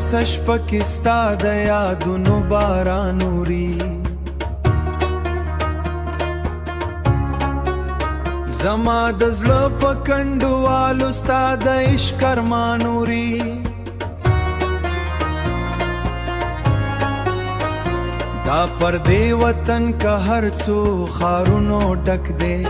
سشپه کې ستا د یادونو باران اوري زما د زړه په کنډوالو ستا د عشق ارمان اوري دا پردې وطن که هر څو ښارونو ډک دی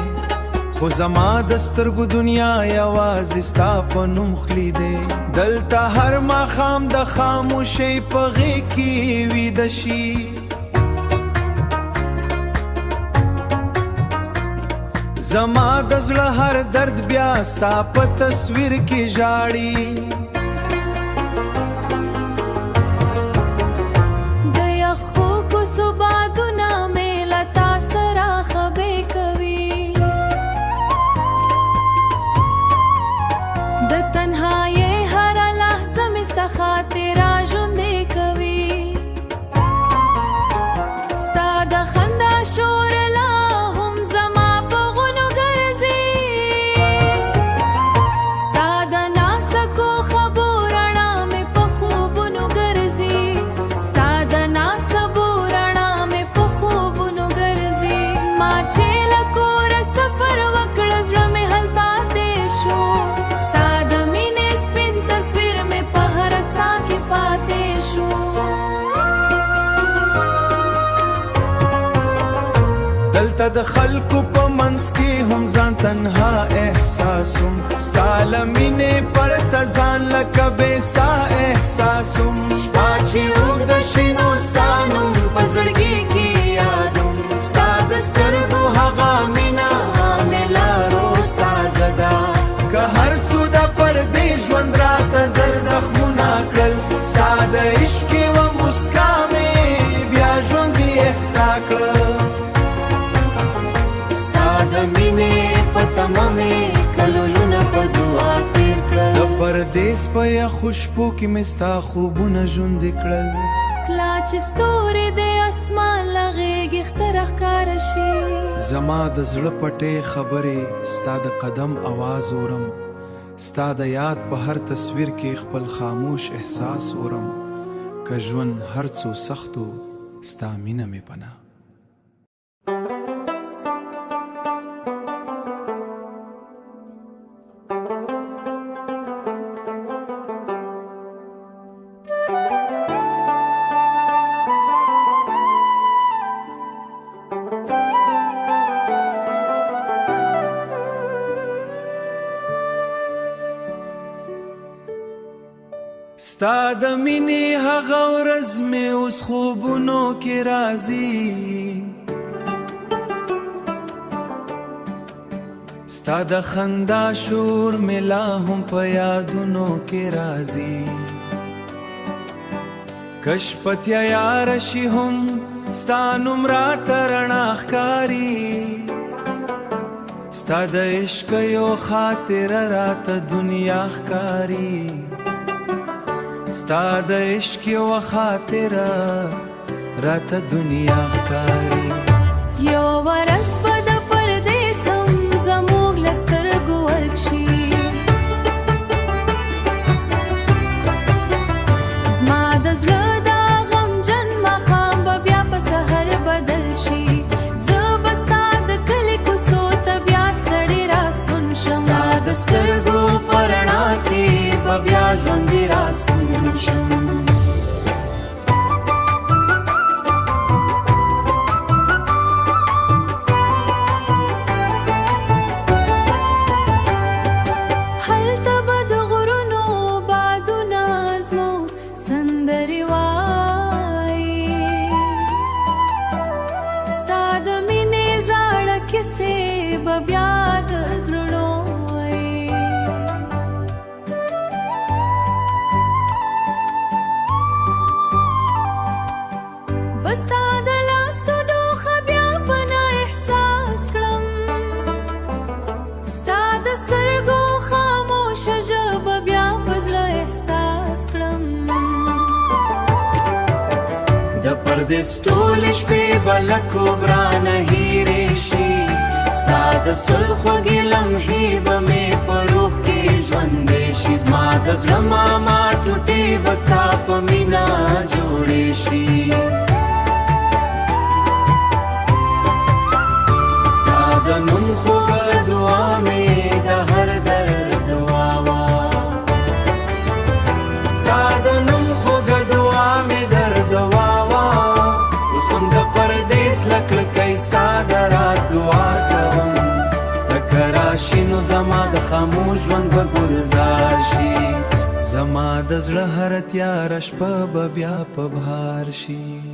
خو زما د سترګو دنیا یوازې ستا په نوم خلی دی دلته هر ماښام د خاموشۍ په غېږ کې ویده شي زما د زړه هر درد بیا ستا په تصویر کې ژاړي د یخو کوڅو بادونه مې له تا سره خبرې کوي د تنهایۍ هره لحظه مې ستا خاطره ژوندۍ کوي ستا د خندا شور لا هم زما په غونو ګرځي ستا د نازکو خبرو رڼا مې په خوبونو ګرځي ستا د نازکو رڼا مې په خوبونو ګرځي ما چې له کوره سفر وکړ زړه مې هل پاتې شو ستا د مینې سپین تصویر مې په هر ساه کې پاتې شو دلته د خلکو په منځ کې هم ځان تنها احساسوم ستا له مینې پرته ځان لکه بې ساه احساسوم شپه چې اوږده شي نو ستا نوم په زړګي کې یادوم ستا د سترګو هغه مینه مې لارو ستازه ده که هر څو د پردې ژوند راته زر زخمونه کړل ستا د عشق یوه مسکا مې بیا ژوندي احسا کړه ستا د مینې په تمه مې کلونه په دعا تېر کړل د پردیس په یخو شپو کې مې ستا خوبونه ژوندي کړل کله چې ستوري د اسمان له غېږې ښکته ښکاره شي زما د زړه پټې خبرې ستا د قدم آواز اورم ستا د یاد په هر تصویر کې خپل خاموش احساس اورم که ژوند هر څو سختو ستا مینه مې پناه ستا د مینې هغه ورځ مې اوس خوبونو کې راځي ستا د خندا شور مې لا هم په یادونو کې راځي که شپه تیاره شي هم ستا نوم راته رڼا ښکاري ستا د عشق یو خاطره راته دنیا ښکاري ستا د عشق یوه خاطره راته دنیا ښکاري یو ورځ به د پردیس هم زموږ له سترګو ورک شي زما د زړه دا غمجن ماښام به بیا په سحر بدل شي زه به ستا د کلي کوڅو ته بیا ستړې راستون شم ستا د سترګو په رڼا کې به بیا ژوندي راستون شم هلته به د غرونو بادونه زموږ سندرې وایي ستا د مینې زاړه کیسې به بیا د زړونو ستا د لاس تودوخه بیا په نه احساس کړم ستا د سترګو خاموشه ژبه بیا په زړه احساس کړم د پردیس ټولې شپې به له کوبرانه هیرې شي ستا د سل خوږې لمحې به مې په روح کې ژوندې شي زما د زړه ماما ټوټې به ستا په مینه جوړې شي ستا د نوم خوږه دعا مې د هر درد دوا وه ستا د نوم خوږه دعا مې درد واوه اوس هم د پردیس له کړکۍ ستا د رات دعا کوم ته که راشي نو زما د خاموش ژوند به ګلزار شي زما د زړه هره تیاره شپه به بیا په بهار شي